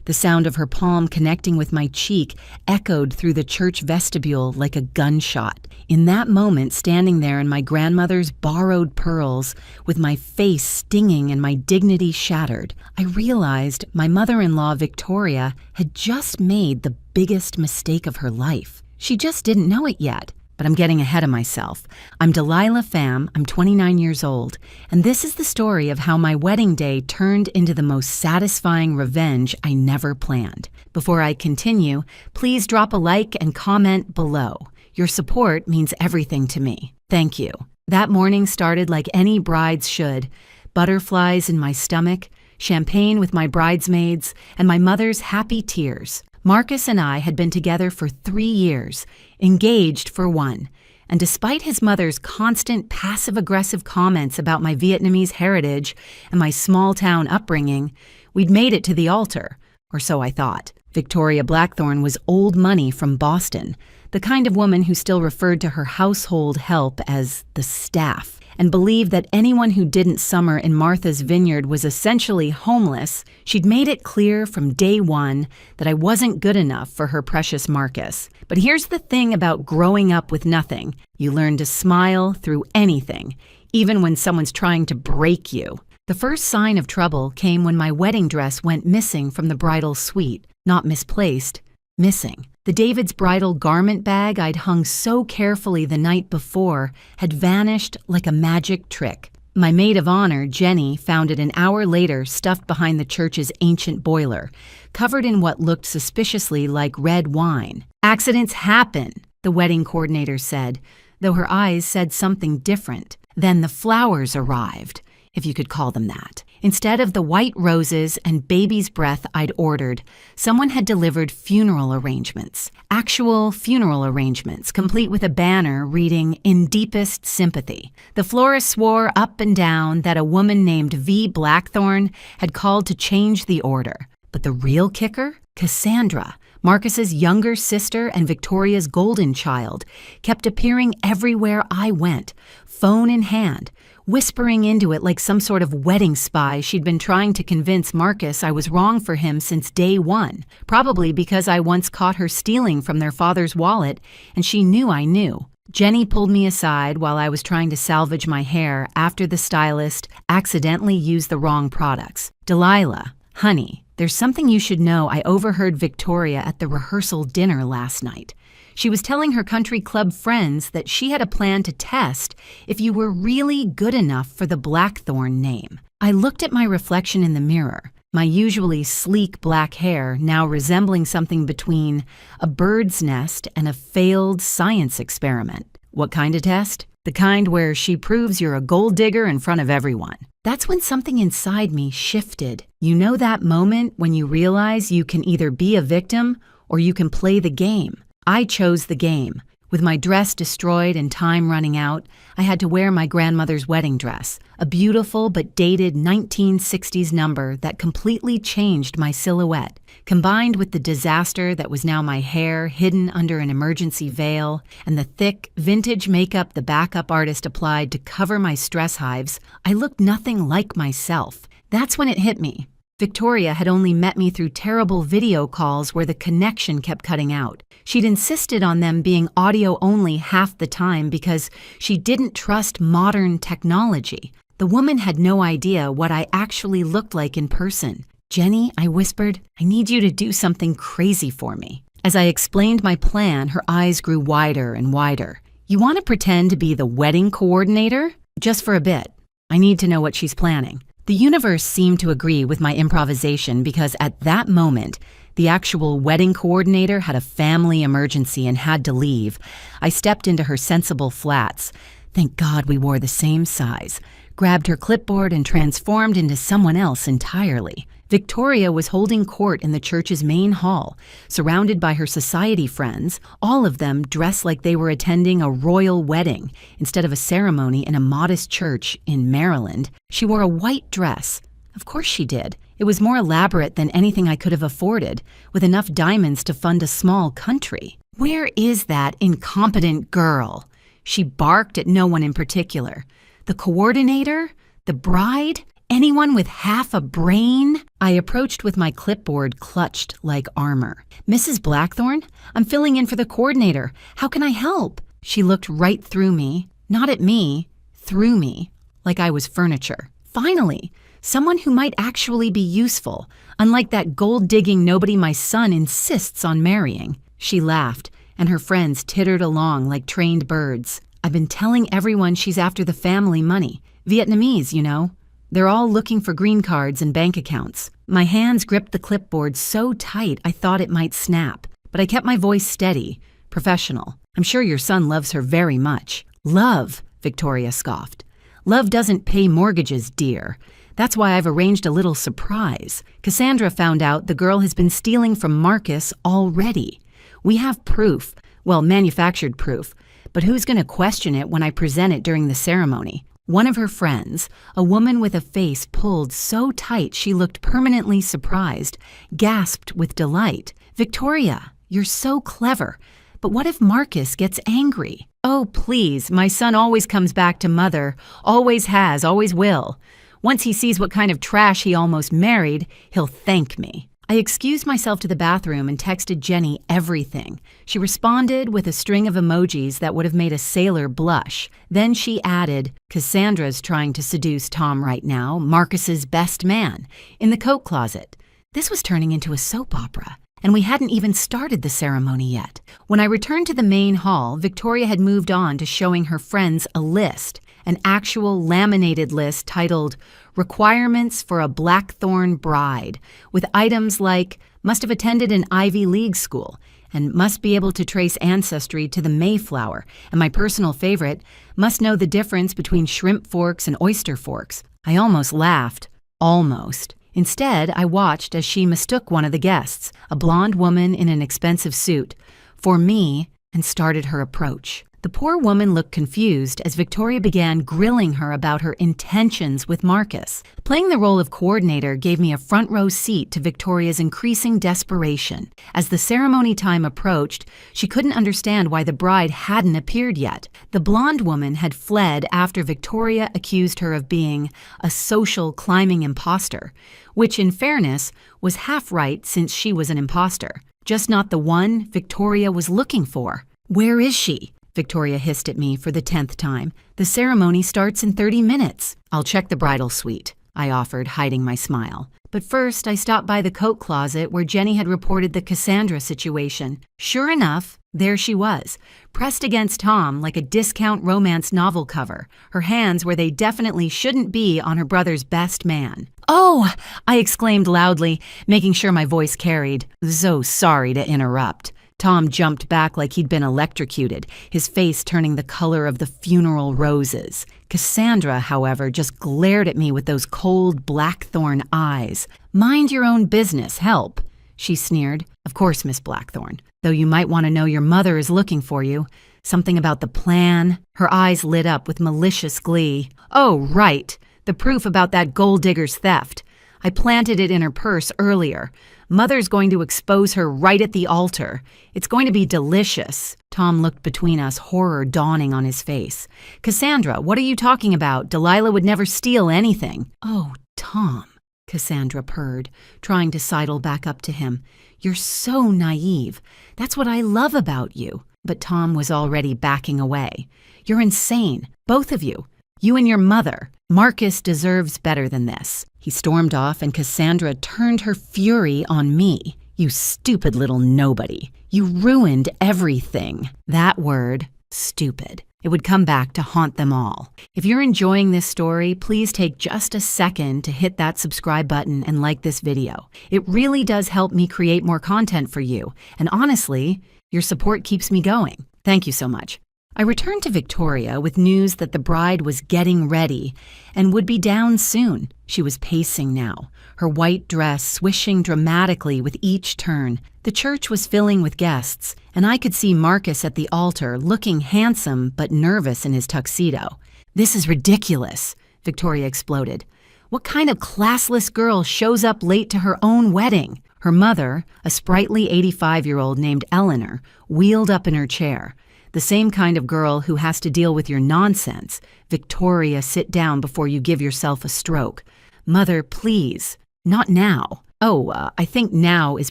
The sound of her palm connecting with my cheek echoed through the church vestibule like a gunshot. In that moment, standing there in my grandmother's borrowed pearls, with my face stinging and my dignity shattered, I realized my mother-in-law, Victoria, had just made the biggest mistake of her life. She just didn't know it yet. But I'm getting ahead of myself. I'm Delilah Pham, I'm 29 years old, and this is the story of how my wedding day turned into the most satisfying revenge I never planned. Before I continue, please drop a like and comment below. Your support means everything to me. Thank you. That morning started like any bride's should. Butterflies in my stomach, champagne with my bridesmaids, and my mother's happy tears. Marcus and I had been together for 3 years, engaged for 1, and despite his mother's constant passive-aggressive comments about my Vietnamese heritage and my small-town upbringing, we'd made it to the altar, or so I thought. Victoria Blackthorne was old money from Boston, the kind of woman who still referred to her household help as the staff, and believed that anyone who didn't summer in Martha's Vineyard was essentially homeless. She'd made it clear from day one that I wasn't good enough for her precious Marcus. But here's the thing about growing up with nothing. You learn to smile through anything, even when someone's trying to break you. The first sign of trouble came when my wedding dress went missing from the bridal suite. Not misplaced, missing. The David's bridal garment bag I'd hung so carefully the night before had vanished like a magic trick. My maid of honor, Jenny, found it an hour later stuffed behind the church's ancient boiler, covered in what looked suspiciously like red wine. "Accidents happen," the wedding coordinator said, though her eyes said something different. Then the flowers arrived, if you could call them that. Instead of the white roses and baby's breath I'd ordered, someone had delivered funeral arrangements. Actual funeral arrangements, complete with a banner reading, "In deepest sympathy." The florist swore up and down that a woman named V. Blackthorne had called to change the order. But the real kicker? Cassandra, Marcus's younger sister and Victoria's golden child, kept appearing everywhere I went, phone in hand, whispering into it like some sort of wedding spy. She'd been trying to convince Marcus I was wrong for him since day one, probably because I once caught her stealing from their father's wallet, and she knew I knew. Jenny pulled me aside while I was trying to salvage my hair after the stylist accidentally used the wrong products. "Delilah, honey, there's something you should know. I overheard Victoria at the rehearsal dinner last night. She was telling her country club friends that she had a plan to test if you were really good enough for the Blackthorne name." I looked at my reflection in the mirror, my usually sleek black hair now resembling something between a bird's nest and a failed science experiment. What kind of test? The kind where she proves you're a gold digger in front of everyone. That's when something inside me shifted. You know that moment when you realize you can either be a victim or you can play the game. I chose the game. With my dress destroyed and time running out, I had to wear my grandmother's wedding dress, a beautiful but dated 1960s number that completely changed my silhouette. Combined with the disaster that was now my hair hidden under an emergency veil and the thick, vintage makeup the backup artist applied to cover my stress hives, I looked nothing like myself. That's when it hit me. Victoria had only met me through terrible video calls where the connection kept cutting out. She'd insisted on them being audio only half the time because she didn't trust modern technology. The woman had no idea what I actually looked like in person. "Jenny," I whispered, "I need you to do something crazy for me." As I explained my plan, her eyes grew wider and wider. "You want to pretend to be the wedding coordinator? Just for a bit. I need to know what she's planning." The universe seemed to agree with my improvisation because at that moment, the actual wedding coordinator had a family emergency and had to leave. I stepped into her sensible flats. Thank God we wore the same size. Grabbed her clipboard and transformed into someone else entirely. Victoria was holding court in the church's main hall, surrounded by her society friends, all of them dressed like they were attending a royal wedding instead of a ceremony in a modest church in Maryland. She wore a white dress. Of course she did. It was more elaborate than anything I could have afforded, with enough diamonds to fund a small country. "Where is that incompetent girl?" She barked at no one in particular. "The coordinator? The bride? Anyone with half a brain? I approached with my clipboard clutched like armor. Mrs. Blackthorne, I'm filling in for the coordinator. How can I help? She looked right through me, not at me, through me, like I was furniture. Finally, someone who might actually be useful, unlike that gold-digging nobody my son insists on marrying. She laughed, and her friends tittered along like trained birds. I've been telling everyone she's after the family money. Vietnamese, you know. They're all looking for green cards and bank accounts. My hands gripped the clipboard so tight I thought it might snap, but I kept my voice steady, professional. I'm sure your son loves her very much. Love, Victoria scoffed. Love doesn't pay mortgages, dear. That's why I've arranged a little surprise. Cassandra found out the girl has been stealing from Marcus already. We have proof, well, manufactured proof, but who's going to question it when I present it during the ceremony? One of her friends, a woman with a face pulled so tight she looked permanently surprised, gasped with delight. Victoria, you're so clever. But what if Marcus gets angry? Oh, please, my son always comes back to mother. Always has, always will. Once he sees what kind of trash he almost married, he'll thank me. I excused myself to the bathroom and texted Jenny everything. She responded with a string of emojis that would have made a sailor blush. Then she added, Cassandra's trying to seduce Tom right now, Marcus's best man, in the coat closet. This was turning into a soap opera, and we hadn't even started the ceremony yet. When I returned to the main hall, Victoria had moved on to showing her friends a list, an actual laminated list titled Requirements for a Blackthorn Bride, with items like must have attended an Ivy League school and must be able to trace ancestry to the Mayflower, and my personal favorite, must know the difference between shrimp forks and oyster forks. I almost laughed. Almost. Instead, I watched as she mistook one of the guests, a blonde woman in an expensive suit, for me and started her approach. The poor woman looked confused as Victoria began grilling her about her intentions with Marcus. Playing the role of coordinator gave me a front row seat to Victoria's increasing desperation. As the ceremony time approached, she couldn't understand why the bride hadn't appeared yet. The blonde woman had fled after Victoria accused her of being a social climbing imposter, which in fairness was half right since she was an imposter, just not the one Victoria was looking for. Where is she? Victoria hissed at me for the 10th time. The ceremony starts in 30 minutes. I'll check the bridal suite, I offered, hiding my smile. But first, I stopped by the coat closet where Jenny had reported the Cassandra situation. Sure enough, there she was, pressed against Tom like a discount romance novel cover, her hands where they definitely shouldn't be on her brother's best man. Oh, I exclaimed loudly, making sure my voice carried. So sorry to interrupt. Tom jumped back like he'd been electrocuted, his face turning the color of the funeral roses. Cassandra, however, just glared at me with those cold blackthorn eyes. Mind your own business, help, she sneered. Of course, Miss Blackthorne, though you might want to know your mother is looking for you. Something about the plan. Her eyes lit up with malicious glee. Oh, right, the proof about that gold digger's theft. I planted it in her purse earlier. Mother's going to expose her right at the altar. It's going to be delicious. Tom looked between us, horror dawning on his face. Cassandra, what are you talking about? Delilah would never steal anything. Oh, Tom, Cassandra purred, trying to sidle back up to him. You're so naive. That's what I love about you. But Tom was already backing away. You're insane, both of you. You and your mother. Marcus deserves better than this. He stormed off, and Cassandra turned her fury on me. You stupid little nobody. You ruined everything. That word, stupid. It would come back to haunt them all. If you're enjoying this story, please take just a second to hit that subscribe button and like this video. It really does help me create more content for you. And honestly, your support keeps me going. Thank you so much. I returned to Victoria with news that the bride was getting ready and would be down soon. She was pacing now, her white dress swishing dramatically with each turn. The church was filling with guests, and I could see Marcus at the altar looking handsome but nervous in his tuxedo. This is ridiculous, Victoria exploded. What kind of classless girl shows up late to her own wedding? Her mother, a sprightly 85-year-old named Eleanor, wheeled up in her chair. The same kind of girl who has to deal with your nonsense. Victoria, sit down before you give yourself a stroke. Mother, please. Not now. Oh, I think now is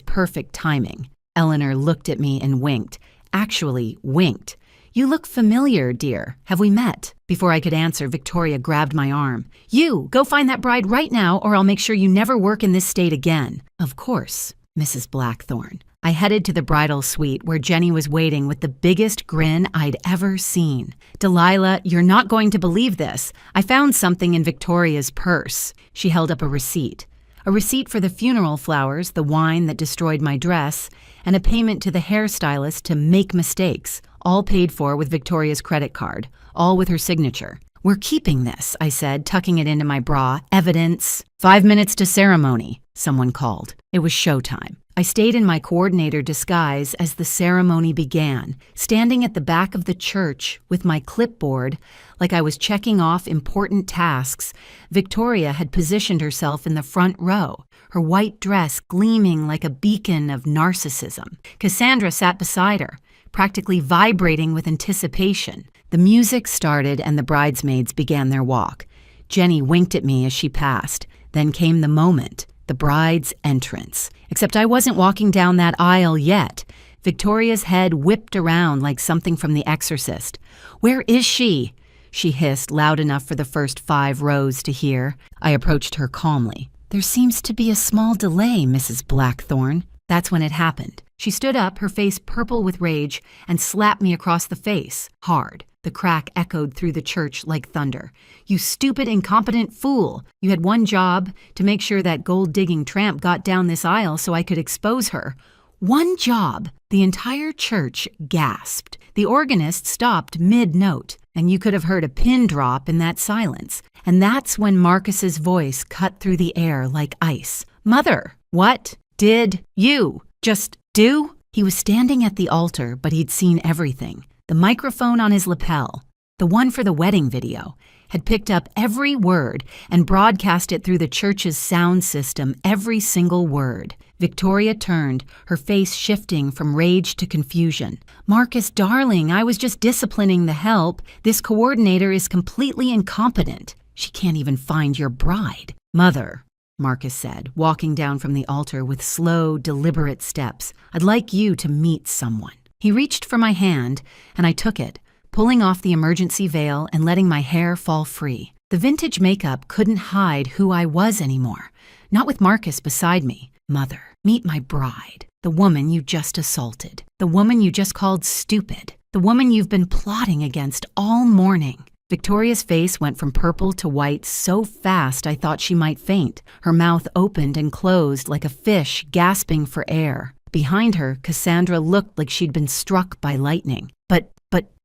perfect timing. Eleanor looked at me and winked. Actually, winked. You look familiar, dear. Have we met? Before I could answer, Victoria grabbed my arm. You, go find that bride right now, or I'll make sure you never work in this state again. Of course, Mrs. Blackthorne. I headed to the bridal suite where Jenny was waiting with the biggest grin I'd ever seen. Delilah, you're not going to believe this. I found something in Victoria's purse. She held up a receipt. A receipt for the funeral flowers, the wine that destroyed my dress, and a payment to the hairstylist to make mistakes, all paid for with Victoria's credit card, all with her signature. We're keeping this, I said, tucking it into my bra. Evidence. 5 minutes to ceremony, someone called. It was showtime. I stayed in my coordinator disguise as the ceremony began, standing at the back of the church with my clipboard like I was checking off important tasks. Victoria had positioned herself in the front row, her white dress gleaming like a beacon of narcissism. Cassandra sat beside her, practically vibrating with anticipation. The music started and the bridesmaids began their walk. Jenny winked at me as she passed. Then came the moment. The bride's entrance. Except I wasn't walking down that aisle yet. Victoria's head whipped around like something from The Exorcist. "Where is she?" she hissed loud enough for the first 5 rows to hear. I approached her calmly. "There seems to be a small delay, Mrs. Blackthorne." That's when it happened. She stood up, her face purple with rage, and slapped me across the face, hard. The crack echoed through the church like thunder. "You stupid, incompetent fool! You had one job, to make sure that gold-digging tramp got down this aisle so I could expose her. One job!" The entire church gasped. The organist stopped mid-note, and you could have heard a pin drop in that silence. And that's when Marcus's voice cut through the air like ice. "Mother, what did you just do?" He was standing at the altar, but he'd seen everything. The microphone on his lapel, the one for the wedding video, had picked up every word and broadcast it through the church's sound system, every single word. Victoria turned, her face shifting from rage to confusion. "Marcus, darling, I was just disciplining the help. This coordinator is completely incompetent. She can't even find your bride." "Mother," Marcus said, walking down from the altar with slow, deliberate steps, "I'd like you to meet someone." He reached for my hand, and I took it, pulling off the emergency veil and letting my hair fall free. The vintage makeup couldn't hide who I was anymore, not with Marcus beside me. "Mother, meet my bride, the woman you just assaulted, the woman you just called stupid, the woman you've been plotting against all morning." Victoria's face went from purple to white so fast I thought she might faint. Her mouth opened and closed like a fish gasping for air. Behind her, Cassandra looked like she'd been struck by lightning. But,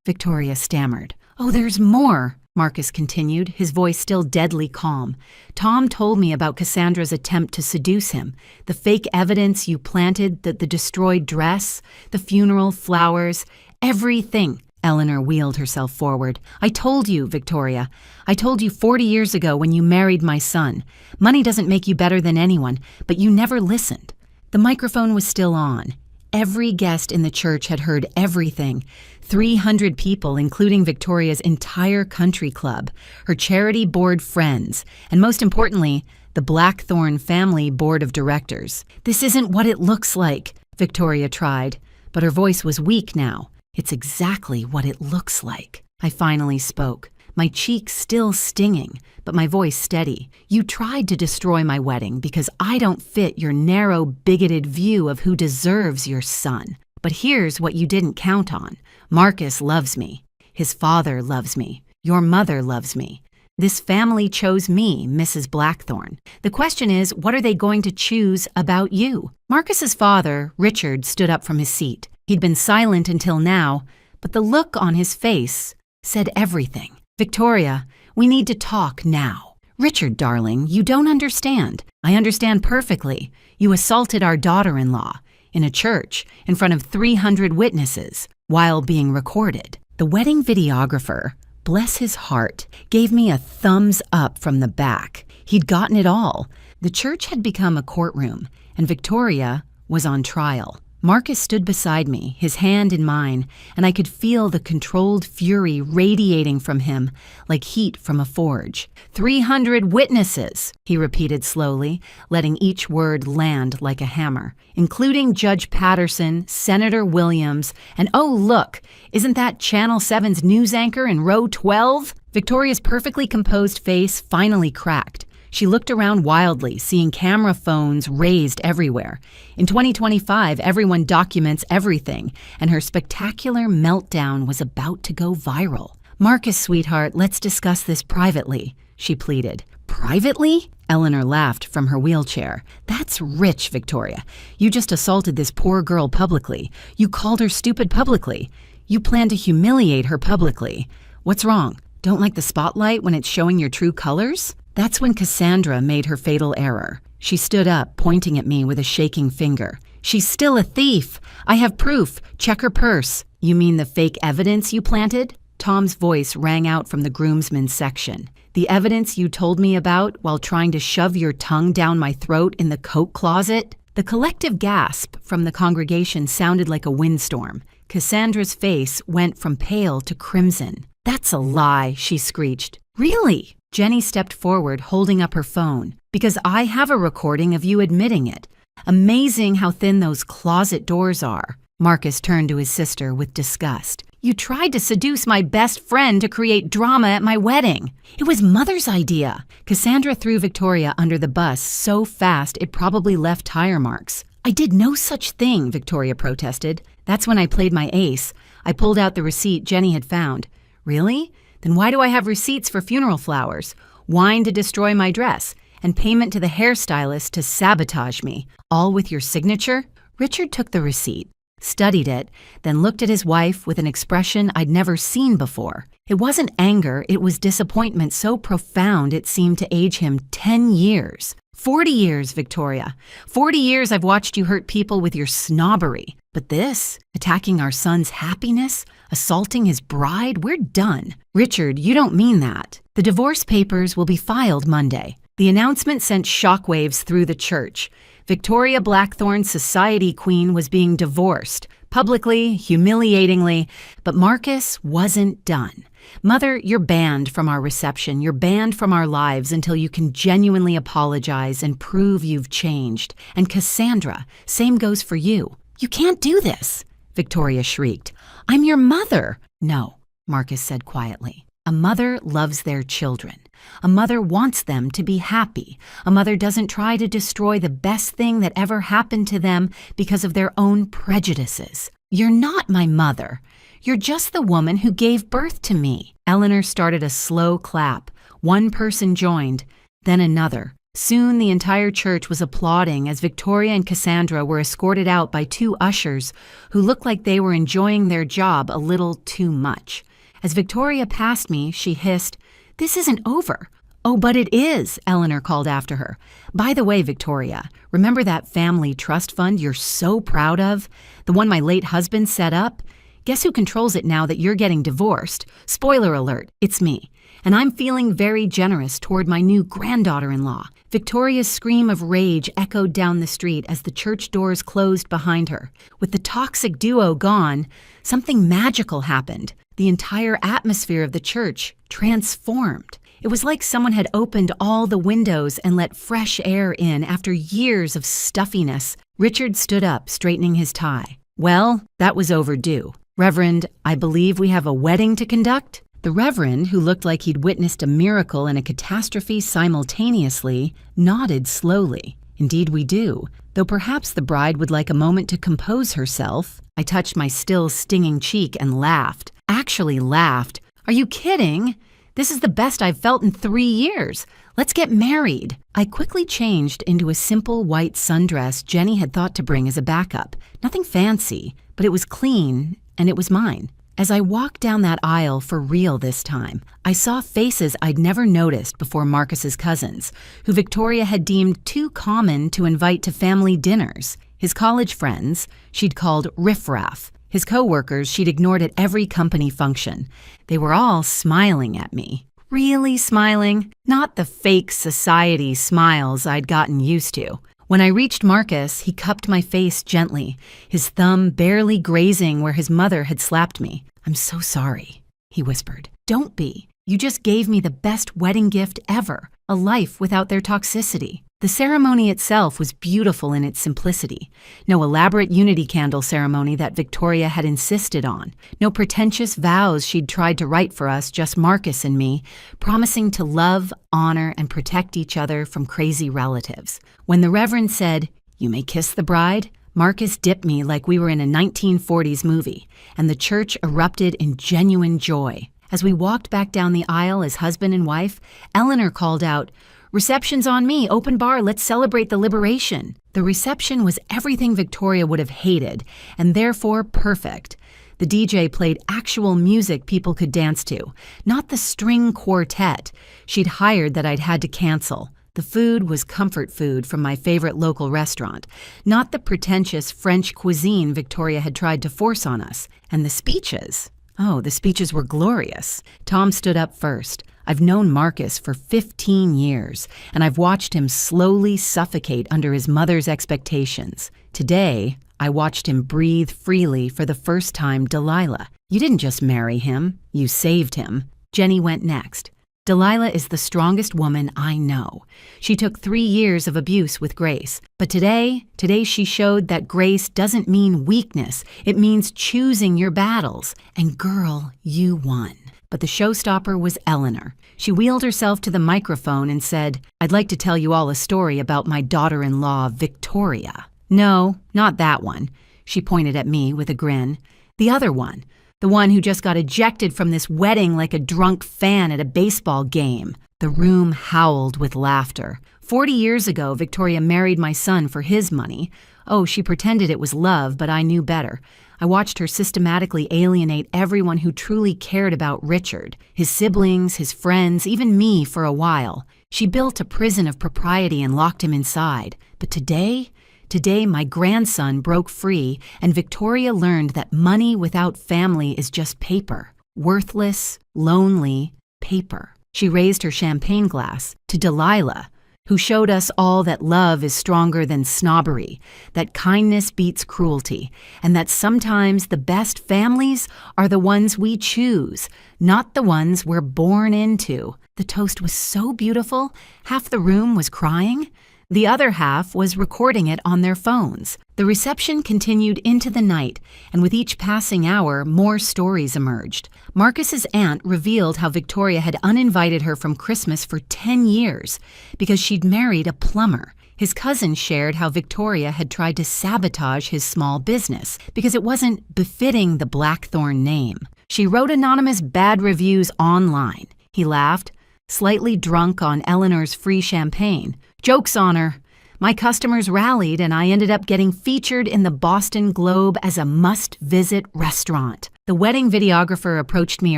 Victoria stammered. "Oh, there's more," Marcus continued, his voice still deadly calm. "Tom told me about Cassandra's attempt to seduce him, the fake evidence you planted, the destroyed dress, the funeral flowers, everything." Eleanor wheeled herself forward. "I told you, Victoria. I told you 40 years ago when you married my son. Money doesn't make you better than anyone, but you never listened." The microphone was still on. Every guest in the church had heard everything. 300 people, including Victoria's entire country club, her charity board friends, and most importantly, the Blackthorne family board of directors. "This isn't what it looks like," Victoria tried, but her voice was weak now. "It's exactly what it looks like." I finally spoke, my cheek still stinging, but my voice steady. "You tried to destroy my wedding because I don't fit your narrow, bigoted view of who deserves your son. But here's what you didn't count on. Marcus loves me. His father loves me. Your mother loves me. This family chose me, Mrs. Blackthorne. The question is, what are they going to choose about you?" Marcus's father, Richard, stood up from his seat. He'd been silent until now, but the look on his face said everything. "Victoria, we need to talk now." "Richard, darling, you don't understand. I understand perfectly. You assaulted our daughter-in-law in a church in front of 300 witnesses while being recorded." The wedding videographer, bless his heart, gave me a thumbs up from the back. He'd gotten it all. The church had become a courtroom, and Victoria was on trial. Marcus stood beside me, his hand in mine, and I could feel the controlled fury radiating from him like heat from a forge. 300 witnesses, he repeated slowly, letting each word land like a hammer, including Judge Patterson, Senator Williams, and oh look, isn't that Channel 7's news anchor in row 12? Victoria's perfectly composed face finally cracked. She looked around wildly, seeing camera phones raised everywhere. In 2025, everyone documents everything, and her spectacular meltdown was about to go viral. "Marcus, sweetheart, let's discuss this privately," she pleaded. "Privately?" Eleanor laughed from her wheelchair. "That's rich, Victoria. You just assaulted this poor girl publicly. You called her stupid publicly. You plan to humiliate her publicly. What's wrong? Don't like the spotlight when it's showing your true colors?" That's when Cassandra made her fatal error. She stood up, pointing at me with a shaking finger. "She's still a thief. I have proof. Check her purse." "You mean the fake evidence you planted?" Tom's voice rang out from the groomsmen's section. "The evidence you told me about while trying to shove your tongue down my throat in the coat closet?" The collective gasp from the congregation sounded like a windstorm. Cassandra's face went from pale to crimson. "That's a lie," she screeched. "Really?" Jenny stepped forward, holding up her phone. "Because I have a recording of you admitting it. Amazing how thin those closet doors are." Marcus turned to his sister with disgust. "You tried to seduce my best friend to create drama at my wedding. It was Mother's idea." Cassandra threw Victoria under the bus so fast it probably left tire marks. "I did no such thing," Victoria protested. "That's when I played my ace. I pulled out the receipt Jenny had found." "Really? Then why do I have receipts for funeral flowers, wine to destroy my dress, and payment to the hairstylist to sabotage me, all with your signature?" Richard took the receipt, studied it, then looked at his wife with an expression I'd never seen before. It wasn't anger, it was disappointment so profound it seemed to age him 10 years. 40 years, Victoria. 40 years I've watched you hurt people with your snobbery. But this, attacking our son's happiness, assaulting his bride, we're done. Richard, you don't mean that. The divorce papers will be filed Monday. The announcement sent shockwaves through the church. Victoria Blackthorne's society queen was being divorced, publicly, humiliatingly, but Marcus wasn't done. "Mother, you're banned from our reception. You're banned from our lives until you can genuinely apologize and prove you've changed. And Cassandra, same goes for you." "You can't do this," Victoria shrieked. "I'm your mother." "No," Marcus said quietly. "A mother loves their children. A mother wants them to be happy. A mother doesn't try to destroy the best thing that ever happened to them because of their own prejudices. You're not my mother. You're just the woman who gave birth to me." Eleanor started a slow clap. One person joined, then another. Soon the entire church was applauding as Victoria and Cassandra were escorted out by two ushers who looked like they were enjoying their job a little too much. As Victoria passed me, she hissed, "This isn't over." "Oh, but it is," Eleanor called after her. "By the way, Victoria, remember that family trust fund you're so proud of? The one my late husband set up? Guess who controls it now that you're getting divorced? Spoiler alert, it's me. And I'm feeling very generous toward my new granddaughter-in-law." Victoria's scream of rage echoed down the street as the church doors closed behind her. With the toxic duo gone, something magical happened. The entire atmosphere of the church transformed. It was like someone had opened all the windows and let fresh air in after years of stuffiness. Richard stood up, straightening his tie. "Well, that was overdue. Reverend, I believe we have a wedding to conduct?" The Reverend, who looked like he'd witnessed a miracle and a catastrophe simultaneously, nodded slowly. "Indeed we do, though perhaps the bride would like a moment to compose herself." I touched my still stinging cheek and laughed. Actually laughed. "Are you kidding? This is the best I've felt in 3 years. Let's get married." I quickly changed into a simple white sundress Jenny had thought to bring as a backup. Nothing fancy, but it was clean and it was mine. As I walked down that aisle for real this time, I saw faces I'd never noticed before Marcus's cousins, who Victoria had deemed too common to invite to family dinners. His college friends, she'd called riffraff. His co-workers she'd ignored at every company function. They were all smiling at me. Really smiling, not the fake society smiles I'd gotten used to. When I reached Marcus, he cupped my face gently, his thumb barely grazing where his mother had slapped me. "I'm so sorry," he whispered. "Don't be. You just gave me the best wedding gift ever, a life without their toxicity." The ceremony itself was beautiful in its simplicity. No elaborate unity candle ceremony that Victoria had insisted on. No pretentious vows she'd tried to write for us, just Marcus and me, promising to love, honor, and protect each other from crazy relatives. When the Reverend said, "You may kiss the bride," Marcus dipped me like we were in a 1940s movie, and the church erupted in genuine joy. As we walked back down the aisle as husband and wife, Eleanor called out, "Reception's on me, open bar, let's celebrate the liberation." The reception was everything Victoria would have hated, and therefore perfect. The DJ played actual music people could dance to, not the string quartet she'd hired that I'd had to cancel. The food was comfort food from my favorite local restaurant, not the pretentious French cuisine Victoria had tried to force on us. And the speeches. Oh, the speeches were glorious. Tom stood up first. I've known Marcus for 15 years, and I've watched him slowly suffocate under his mother's expectations. Today, I watched him breathe freely for the first time. "Delilah, you didn't just marry him, you saved him." Jenny went next. "Delilah is the strongest woman I know. She took 3 years of abuse with grace. But today she showed that grace doesn't mean weakness. It means choosing your battles. And girl, you won." But the showstopper was Eleanor. She wheeled herself to the microphone and said, "I'd like to tell you all a story about my daughter-in-law, Victoria." "No, not that one." She pointed at me with a grin. "The other one. The one who just got ejected from this wedding like a drunk fan at a baseball game." The room howled with laughter. 40 years ago, Victoria married my son for his money. Oh, she pretended it was love, but I knew better. I watched her systematically alienate everyone who truly cared about Richard, his siblings, his friends, even me for a while. She built a prison of propriety and locked him inside. But today my grandson broke free, and Victoria learned that money without family is just paper. Worthless, lonely paper. She raised her champagne glass to Delilah, who showed us all that love is stronger than snobbery, that kindness beats cruelty, and that sometimes the best families are the ones we choose, not the ones we're born into. The toast was so beautiful, half the room was crying. The other half was recording it on their phones. The reception continued into the night, and with each passing hour, more stories emerged. Marcus's aunt revealed how Victoria had uninvited her from Christmas for 10 years because she'd married a plumber. His cousin shared how Victoria had tried to sabotage his small business because it wasn't befitting the Blackthorn name. She wrote anonymous bad reviews online. He laughed, slightly drunk on Eleanor's free champagne. "Joke's on her. My customers rallied and I ended up getting featured in the Boston Globe as a must-visit restaurant." The wedding videographer approached me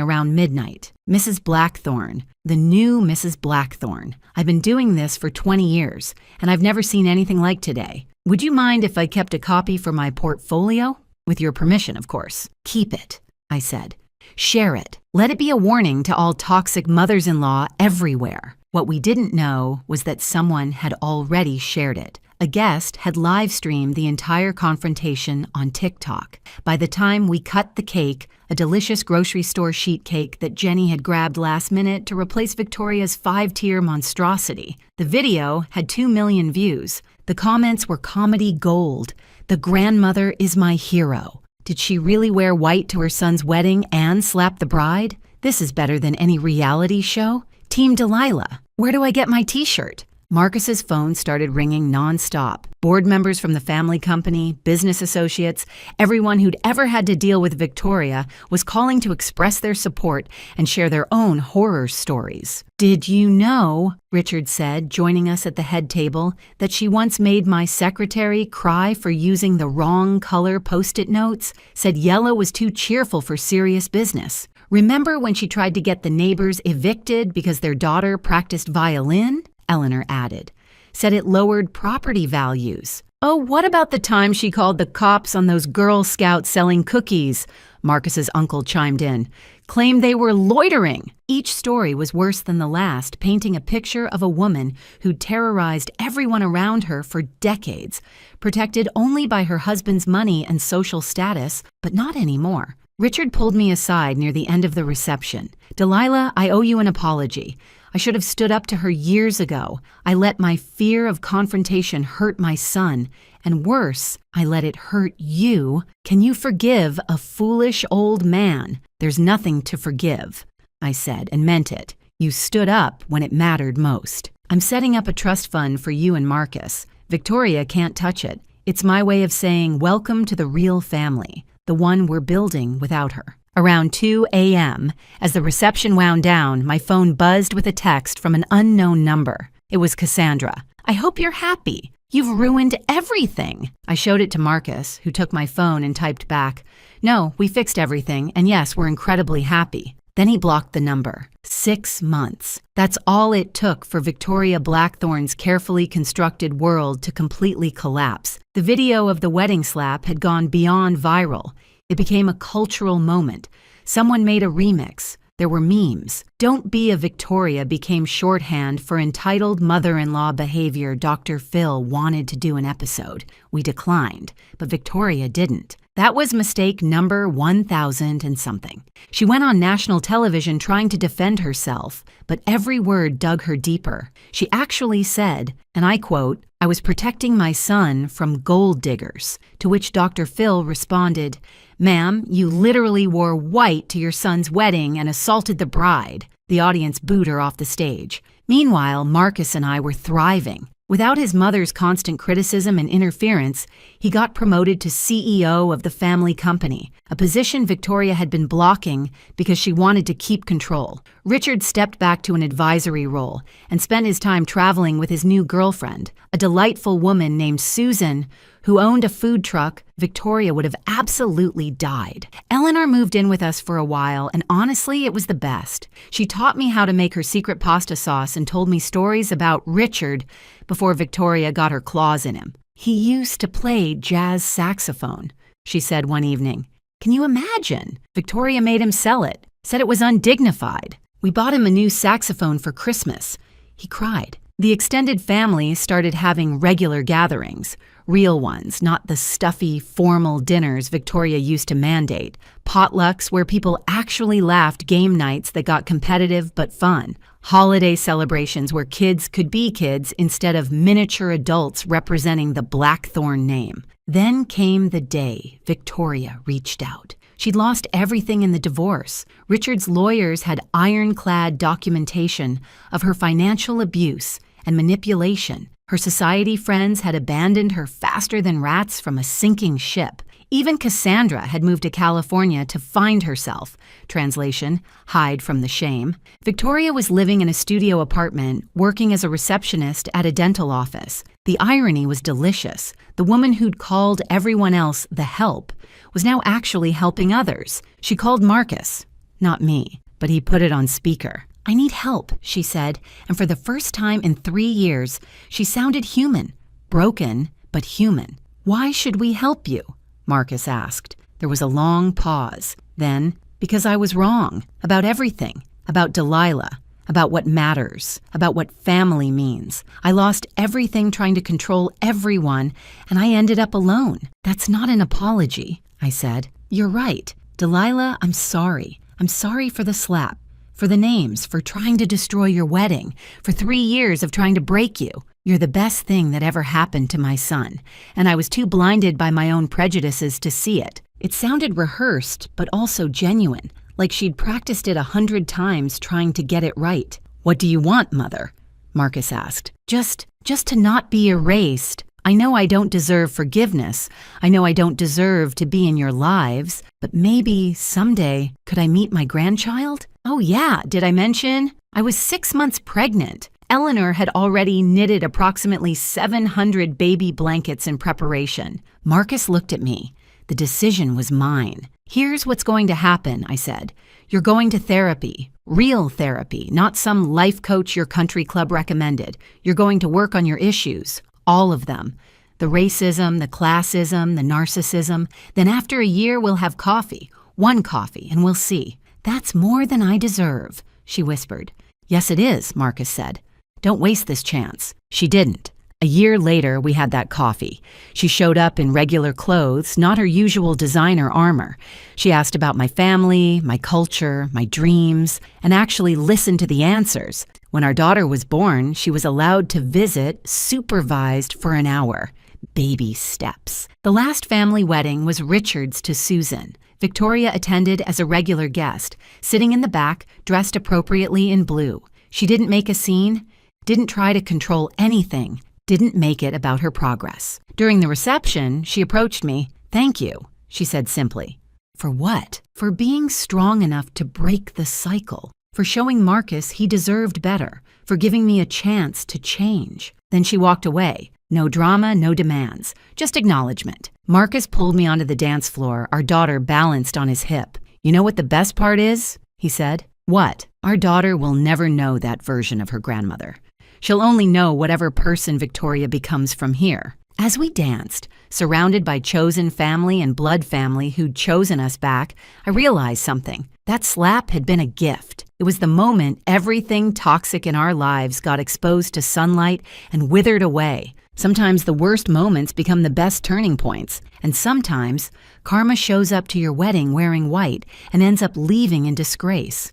around midnight. "Mrs. Blackthorn, the new Mrs. Blackthorn. I've been doing this for 20 years, and I've never seen anything like today. Would you mind if I kept a copy for my portfolio? With your permission, of course." "Keep it," I said. "Share it. Let it be a warning to all toxic mothers-in-law everywhere." What we didn't know was that someone had already shared it. A guest had live-streamed the entire confrontation on TikTok. By the time we cut the cake, a delicious grocery store sheet cake that Jenny had grabbed last minute to replace Victoria's 5-tier monstrosity, the video had 2 million views. The comments were comedy gold. "The grandmother is my hero. Did she really wear white to her son's wedding and slap the bride? This is better than any reality show. Team Delilah, where do I get my t-shirt?" Marcus's phone started ringing nonstop. Board members from the family company, business associates, everyone who'd ever had to deal with Victoria was calling to express their support and share their own horror stories. "Did you know," Richard said, joining us at the head table, "that she once made my secretary cry for using the wrong color Post-it notes? Said yellow was too cheerful for serious business. Remember when she tried to get the neighbors evicted because their daughter practiced violin?" Eleanor added. "Said it lowered property values." "Oh, what about the time she called the cops on those Girl Scouts selling cookies?" Marcus's uncle chimed in. claimed they were loitering. Each story was worse than the last, painting a picture of a woman who'd terrorized everyone around her for decades, protected only by her husband's money and social status, but not anymore. Richard pulled me aside near the end of the reception. "Delilah, I owe you an apology. I should have stood up to her years ago. I let my fear of confrontation hurt my son, and worse, I let it hurt you. Can you forgive a foolish old man?" "There's nothing to forgive," I said, and meant it. "You stood up when it mattered most. I'm setting up a trust fund for you and Marcus. Victoria can't touch it. It's my way of saying welcome to the real family, the one we're building without her." Around 2 a.m., as the reception wound down, my phone buzzed with a text from an unknown number. It was Cassandra. "I hope you're happy. You've ruined everything." I showed it to Marcus, who took my phone and typed back, "No, we fixed everything, and yes, we're incredibly happy." Then he blocked the number. 6 months. That's all it took for Victoria Blackthorn's carefully constructed world to completely collapse. The video of the wedding slap had gone beyond viral. It became a cultural moment. Someone made a remix. There were memes. "Don't be a Victoria" became shorthand for entitled mother-in-law behavior. Dr. Phil wanted to do an episode. We declined, but Victoria didn't. That was mistake number 1,000 and something. She went on national television trying to defend herself, but every word dug her deeper. She actually said, and I quote, "I was protecting my son from gold diggers," to which Dr. Phil responded, "Ma'am, you literally wore white to your son's wedding and assaulted the bride." The audience booed her off the stage. Meanwhile, Marcus and I were thriving. Without his mother's constant criticism and interference, he got promoted to CEO of the family company, a position Victoria had been blocking because she wanted to keep control. Richard stepped back to an advisory role and spent his time traveling with his new girlfriend, a delightful woman named Susan, who owned a food truck. Victoria would have absolutely died. Eleanor moved in with us for a while, and honestly, it was the best. She taught me how to make her secret pasta sauce and told me stories about Richard before Victoria got her claws in him. "He used to play jazz saxophone," she said one evening. "Can you imagine? Victoria made him sell it, said it was undignified. We bought him a new saxophone for Christmas. He cried." The extended family started having regular gatherings. Real ones, not the stuffy, formal dinners Victoria used to mandate. Potlucks where people actually laughed, game nights that got competitive but fun. Holiday celebrations where kids could be kids instead of miniature adults representing the Blackthorn name. Then came the day Victoria reached out. She'd lost everything in the divorce. Richard's lawyers had ironclad documentation of her financial abuse and manipulation. Her society friends had abandoned her faster than rats from a sinking ship. Even Cassandra had moved to California to find herself. Translation, hide from the shame. Victoria was living in a studio apartment, working as a receptionist at a dental office. The irony was delicious. The woman who'd called everyone else the help was now actually helping others. She called Marcus, not me, but he put it on speaker. "I need help," she said, and for the first time in 3 years, she sounded human. Broken, but human. "Why should we help you?" Marcus asked. There was a long pause. Then, "Because I was wrong. About everything. About Delilah. About what matters. About what family means. I lost everything trying to control everyone, and I ended up alone." "That's not an apology," I said. "You're right. Delilah, I'm sorry. I'm sorry for the slap. For the names, for trying to destroy your wedding, for 3 years of trying to break you. You're the best thing that ever happened to my son, and I was too blinded by my own prejudices to see it." It sounded rehearsed, but also genuine, like she'd practiced it 100 times trying to get it right. "What do you want, Mother?" Marcus asked. Just to not be erased. I know I don't deserve forgiveness. I know I don't deserve to be in your lives, but maybe someday, could I meet my grandchild? Oh yeah, did I mention? I was 6 months pregnant. Eleanor had already knitted approximately 700 baby blankets in preparation. Marcus looked at me. The decision was mine. "Here's what's going to happen," I said. "You're going to therapy. Real therapy, not some life coach your country club recommended. You're going to work on your issues. All of them. The racism, the classism, the narcissism. Then after a year, we'll have coffee. One coffee, and we'll see. "That's more than I deserve," she whispered. "Yes, it is," Marcus said. "Don't waste this chance." She didn't. A year later, we had that coffee. She showed up in regular clothes, not her usual designer armor. She asked about my family, my culture, my dreams, and actually listened to the answers. When our daughter was born, she was allowed to visit, supervised for an hour. Baby steps. The last family wedding was Richard's to Susan. Victoria attended as a regular guest, sitting in the back, dressed appropriately in blue. She didn't make a scene, didn't try to control anything, didn't make it about her progress. During the reception, she approached me. "Thank you," she said simply. For what? For being strong enough to break the cycle. For showing Marcus he deserved better. For giving me a chance to change. Then she walked away. No drama, no demands. Just acknowledgement. Marcus pulled me onto the dance floor, our daughter balanced on his hip. "You know what the best part is?" he said. "What?" "Our daughter will never know that version of her grandmother. She'll only know whatever person Victoria becomes from here." As we danced, surrounded by chosen family and blood family who'd chosen us back, I realized something. That slap had been a gift. It was the moment everything toxic in our lives got exposed to sunlight and withered away. Sometimes the worst moments become the best turning points. And sometimes, karma shows up to your wedding wearing white and ends up leaving in disgrace.